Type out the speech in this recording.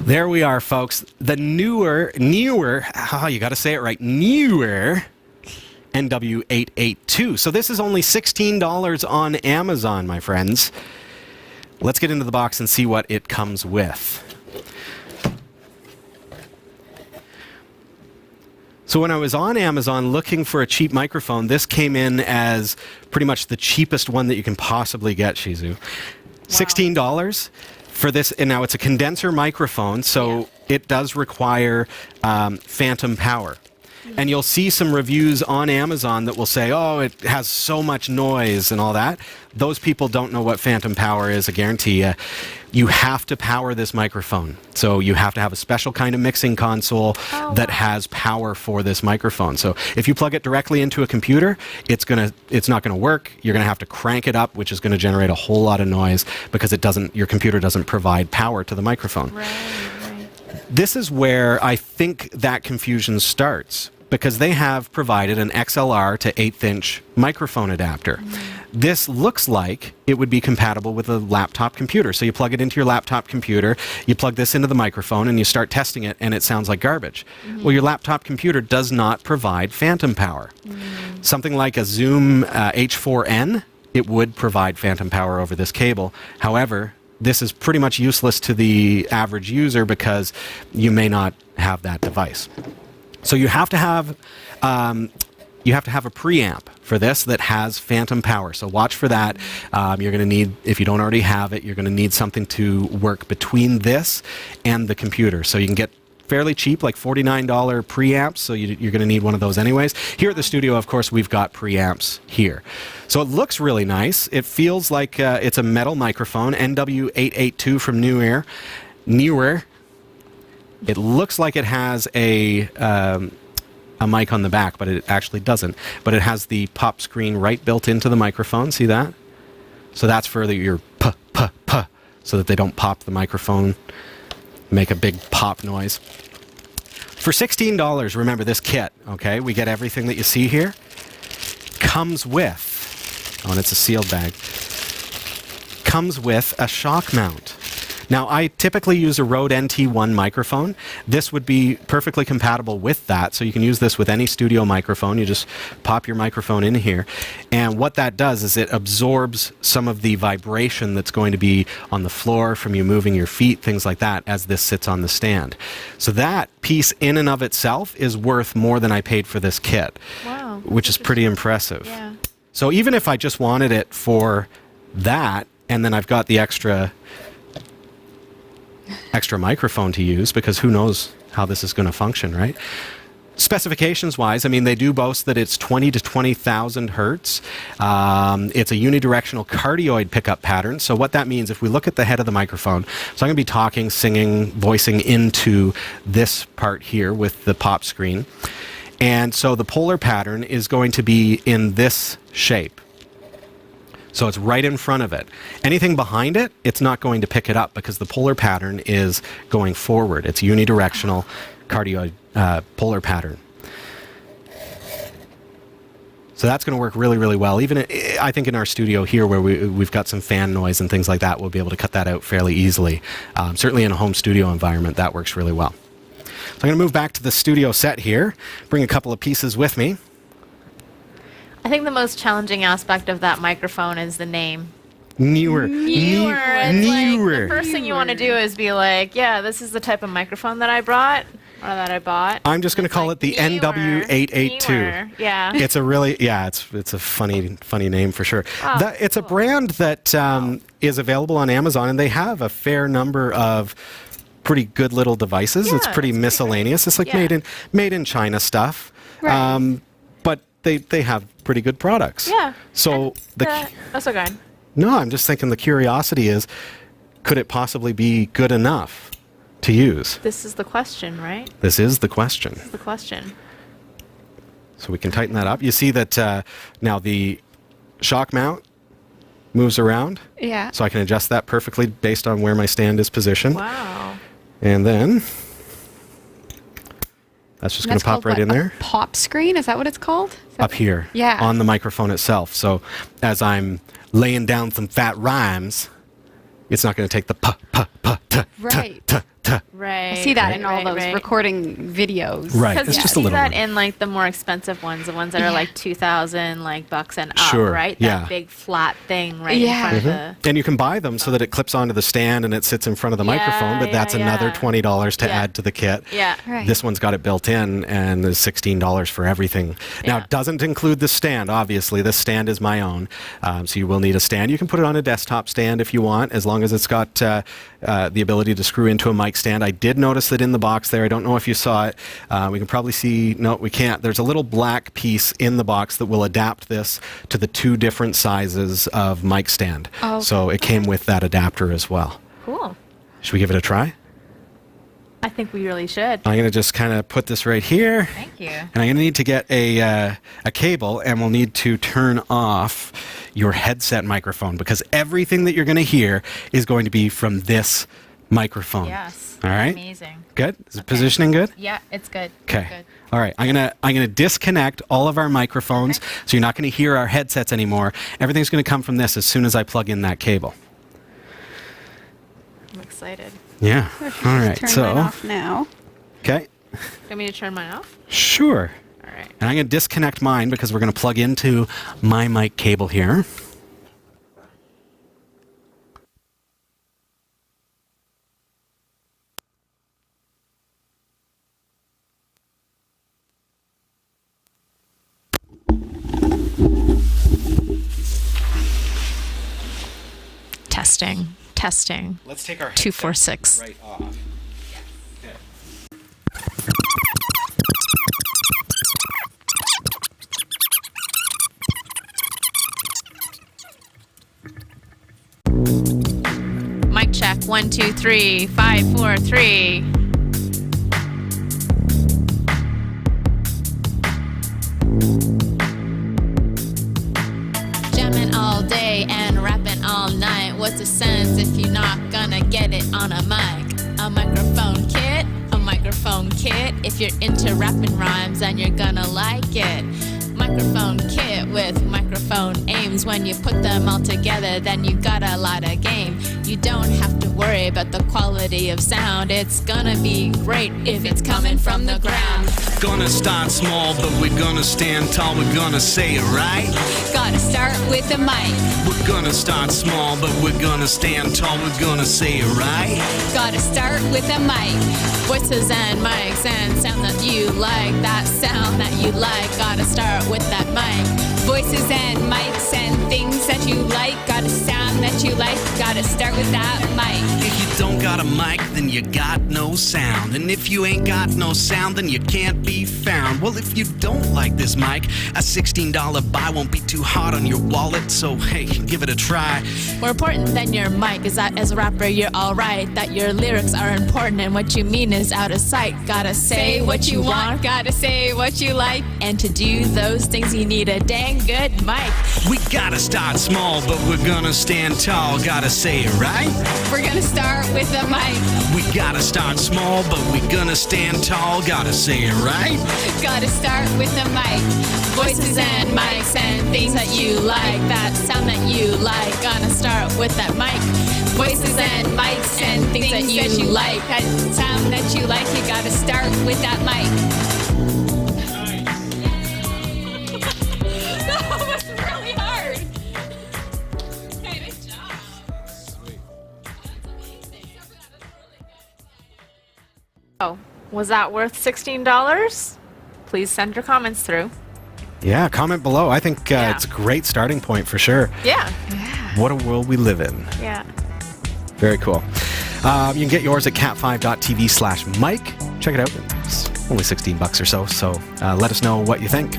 There we are, folks. The NEEWER, you got to say it right, NEEWER NW-882. So this is only $16 on Amazon, my friends. Let's get into the box and see what it comes with. So when I was on Amazon looking for a cheap microphone, this came in as pretty much the cheapest one that you can possibly get, Shizu. Wow. $16 for this, and now it's a condenser microphone, so it does require phantom power. And you'll see some reviews on Amazon that will say, oh, it has so much noise and all that. Those people don't know what phantom power is, I guarantee you. You have to power this microphone. So you have to have a special kind of mixing console that has power for this microphone. So if you plug it directly into a computer, it's not gonna work. You're gonna have to crank it up, which is gonna generate a whole lot of noise because your computer doesn't provide power to the microphone. Right. This is where I think that confusion starts, because they have provided an XLR to 1/8" microphone adapter. This looks like it would be compatible with a laptop computer. So you plug it into your laptop computer, you plug this into the microphone, and you start testing it, and it sounds like garbage. Well, your laptop computer does not provide phantom power. Something like a Zoom H4n, it would provide phantom power over this cable. However, this is pretty much useless to the average user because you may not have that device. So you have to have a preamp for this that has phantom power. So watch for that. You're going to need, if you don't already have it, you're going to need something to work between this and the computer. So you can get fairly cheap, like $49 preamps. So you're going to need one of those anyways. Here at the studio, of course, we've got preamps here. So it looks really nice. It feels like it's a metal microphone, NW-882 from NEEWER. It looks like it has a mic on the back, but it actually doesn't. But it has the pop screen right built into the microphone. See that? So that's for your puh, so that they don't pop the microphone, make a big pop noise. For $16, remember this kit, okay? We get everything that you see here. Comes with, and it's a sealed bag, comes with a shock mount. Now, I typically use a Rode NT1 microphone. This would be perfectly compatible with that, so you can use this with any studio microphone. You just pop your microphone in here, and what that does is it absorbs some of the vibration that's going to be on the floor from you moving your feet, things like that, as this sits on the stand. So that piece in and of itself is worth more than I paid for this kit, which is pretty impressive. Yeah. So even if I just wanted it for that, and then I've got the extra microphone to use, because who knows how this is going to function, right? Specifications wise, I mean, they do boast that it's 20 to 20,000 hertz. It's a unidirectional cardioid pickup pattern. So what that means, if we look at the head of the microphone, so I'm going to be talking, singing, voicing into this part here with the pop screen. And so the polar pattern is going to be in this shape. So it's right in front of it. Anything behind it, it's not going to pick it up because the polar pattern is going forward. It's unidirectional cardioid polar pattern. So that's going to work really, really well. Even I think in our studio here where we've got some fan noise and things like that, we'll be able to cut that out fairly easily. Certainly in a home studio environment, that works really well. So I'm going to move back to the studio set here, bring a couple of pieces with me. I think the most challenging aspect of that microphone is the name. NEEWER. It's like the first thing you want to do is be like, yeah, this is the type of microphone that I brought, or that I bought. I'm just going to call it the NW-882. Yeah. It's a really, it's a funny name for sure. It's a brand that is available on Amazon, and they have a fair number of pretty good little devices. Yeah, it's pretty miscellaneous. It's like made in China stuff. Right. But they have pretty good products. Yeah. So that's so good. No, I'm just thinking the curiosity is, could it possibly be good enough to use? This is the question, right? This is the question. This is the question. So we can tighten that up. You see that now the shock mount moves around. Yeah. So I can adjust that perfectly based on where my stand is positioned. Wow. And then that's just going to pop right in there. Pop screen? Is that what it's called? Up here. Yeah. On the microphone itself. So as I'm laying down some fat rhymes, it's not going to take the Right. Right. I see that in all right, those right. recording videos. Right. Because It's you just a see little that one. in like the more expensive ones, the ones that are like 2,000 like bucks and up, Sure, right? yeah. That big flat thing right Yeah. in front of the. And you can buy them so that it clips onto the stand and it sits in front of the Yeah, microphone, but that's yeah, another yeah. $20 to Yeah. add to the kit. Yeah. Right. This one's got it built in, and there's $16 for everything. Now, Yeah. it doesn't include the stand, obviously. This stand is my own, so you will need a stand. You can put it on a desktop stand if you want, as long as it's got the ability to screw into a mic stand. I did notice that in the box there, I don't know if you saw it, we can probably see, no, we can't. There's a little black piece in the box that will adapt this to the 2 different sizes of mic stand. Oh, okay. So it came with that adapter as well. Cool. Should we give it a try? I think we really should. I'm going to just kind of put this right here. Thank you. And I'm going to need to get a cable, and we'll need to turn off your headset microphone, because everything that you're going to hear is going to be from this microphone. Yes. All right. Amazing. Good? Is the positioning good? Yeah, it's good. Okay. Good. All right. I'm gonna disconnect all of our microphones, so you're not going to hear our headsets anymore. Everything's going to come from this as soon as I plug in that cable. I'm excited. Yeah. All right. Turn So. mine off now. Okay. Do you want me to turn mine off? Sure. All right. And I'm going to disconnect mine because we're going to plug into my mic cable here. Testing. Let's take our 246. right off. Mic check. 1, 2, 3, 5, 4, 3. Jamming all day and rapping all night. What's the sense if you're not gonna get it on a mic? A microphone kit, a microphone kit. If you're into rapping rhymes, then you're gonna like it. Microphone kit with microphone aims. When you put them all together, then you got a lot of game. You don't have to worry about the quality of sound. It's gonna be great if it's coming from the ground. Gonna start small, but we're gonna stand tall. We're gonna say it right. Gotta start with the mic. We're gonna start small, but we're gonna stand tall. We're gonna say it right. Gotta start with a mic. Voices and mics and sound that you like. That sound that you like. Gotta start with that mic. Voices and mics and things that you like. Got a sound that you like. Gotta start with that mic. If you don't got a mic, then you got no sound. And if you ain't got no sound, then you can't be found. Well, if you don't like this mic, a $16 buy won't be too hard on your wallet. So, hey, give it a try. More important than your mic is that as a rapper you're alright. That your lyrics are important and what you mean is out of sight. Gotta say what you want, gotta say what you like. And to do those things you need a dang good mic. We gotta start small, but we're gonna stand tall. Gotta say it right. We're gonna start with a mic. We gotta start small, but we're gonna stand tall. Gotta say it right. Gotta start with a mic. Voices and mics and things that you like. That sound that you like. Gonna start with that mic. Voices and mics and things that you like. That sound that you like. You gotta start with that mic. That was really hard. Hey, good job. Oh, was that worth $16? Please send your comments through. Yeah, comment below. I think Yeah. it's a great starting point for sure. Yeah. What a world we live in. Yeah. Very cool. You can get yours at cat5.tv/mic. Check it out. It's only $16 or so. So let us know what you think.